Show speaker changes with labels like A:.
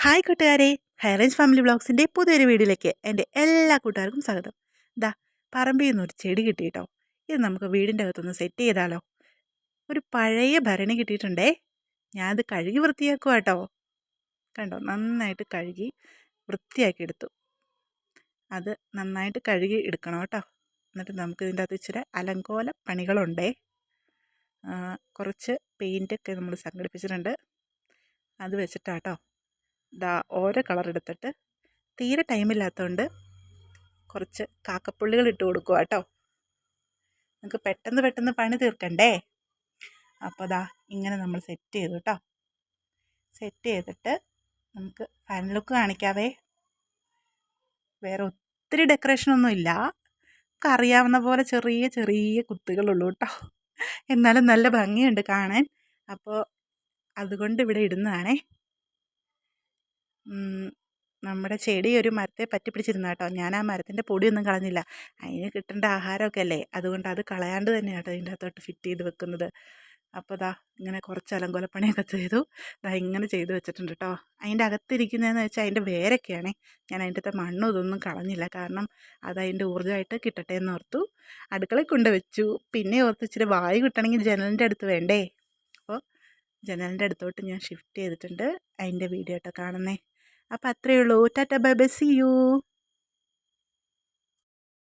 A: Hi കൂട്ടുകാരെ, high range family വ്ളോഗ്സിൻ്റെ പുതിയൊരു വീഡിയോയിലേക്ക് എൻ്റെ എല്ലാ കൂട്ടുകാർക്കും സ്വാഗതം. ദാ പറമ്പിൽ നിന്നൊരു ചെടി കിട്ടിയിട്ടോ. ഇത് നമുക്ക് വീടിൻ്റെ അകത്തൊന്ന് സെറ്റ് ചെയ്താലോ. ഒരു പഴയ ഭരണി കിട്ടിയിട്ടുണ്ടേ. ഞാനത് കഴുകി വൃത്തിയാക്കുക കേട്ടോ. കണ്ടോ, നന്നായിട്ട് കഴുകി വൃത്തിയാക്കി എടുത്തു. അത് നന്നായിട്ട് കഴുകി എടുക്കണം കേട്ടോ. എന്നിട്ട് നമുക്ക് ഇതിൻ്റെ അകത്ത് ഇച്ചിരി അലങ്കോല പണികളുണ്ടേ. കുറച്ച് പെയിൻറ്റൊക്കെ നമ്മൾ സംഘടിപ്പിച്ചിട്ടുണ്ട്. അത് വെച്ചിട്ടാട്ടോ ഓരോ കളർ എടുത്തിട്ട് തീരെ ടൈമില്ലാത്തതുകൊണ്ട് കുറച്ച് കാക്കപ്പുള്ളികൾ ഇട്ട് കൊടുക്കുക കേട്ടോ. നമുക്ക് പെട്ടെന്ന് പണി തീർക്കണ്ടേ. അപ്പോൾ ഇങ്ങനെ നമ്മൾ സെറ്റ് ചെയ്തു കേട്ടോ. സെറ്റ് ചെയ്തിട്ട് നമുക്ക് ഫാൻ ലുക്ക് കാണിക്കാവേ. വേറെ ഒത്തിരി ഡെക്കറേഷനൊന്നും ഇല്ല, നമുക്ക് അറിയാവുന്ന പോലെ ചെറിയ ചെറിയ കുത്തുകളുള്ളൂ കേട്ടോ. എന്നാലും നല്ല ഭംഗിയുണ്ട് കാണാൻ. അപ്പോൾ അതുകൊണ്ട് ഇവിടെ ഇടുന്നതാണേ. നമ്മുടെ ചെടി ഒരു മരത്തെ പറ്റി പിടിച്ചിരുന്ന കേട്ടോ. ഞാൻ ആ മരത്തിൻ്റെ പൊടിയൊന്നും കളഞ്ഞില്ല. അതിന് കിട്ടേണ്ട ആഹാരമൊക്കെ അല്ലേ, അതുകൊണ്ട് അത് കളയാണ്ട് തന്നെയാണ് അതിൻ്റെ അകത്തോട്ട് ഫിറ്റ് ചെയ്ത് വെക്കുന്നത്. അപ്പോൾ ഇങ്ങനെ കുറച്ച് അലങ്കോലപ്പണിയൊക്കെ ചെയ്തു. ഇങ്ങനെ ചെയ്ത് വെച്ചിട്ടുണ്ട് കേട്ടോ. അതിൻ്റെ അകത്തിരിക്കുന്നതെന്ന് വെച്ചാൽ അതിൻ്റെ വേരൊക്കെയാണേ. ഞാൻ അതിൻ്റെ അകത്തെ മണ്ണും ഇതൊന്നും കളഞ്ഞില്ല, കാരണം അതതിൻ്റെ ഊർജ്ജമായിട്ട് കിട്ടട്ടെ എന്ന് ഓർത്തു. അടുക്കളയിൽ കൊണ്ട് വെച്ചു. പിന്നെ ഓർത്ത് ഇച്ചിരി വായു കിട്ടണമെങ്കിൽ ജനലിൻ്റെ അടുത്ത് വേണ്ടേ. അപ്പോൾ ജനലിൻ്റെ അടുത്തോട്ട് ഞാൻ ഷിഫ്റ്റ് ചെയ്തിട്ടുണ്ട്. അതിൻ്റെ വീഡിയോ കേട്ടോ കാണുന്നേ. അപ്പോൾ അത്രയേ ഉള്ളൂ. ടാറ്റ ബൈ ബൈ, സീ യു.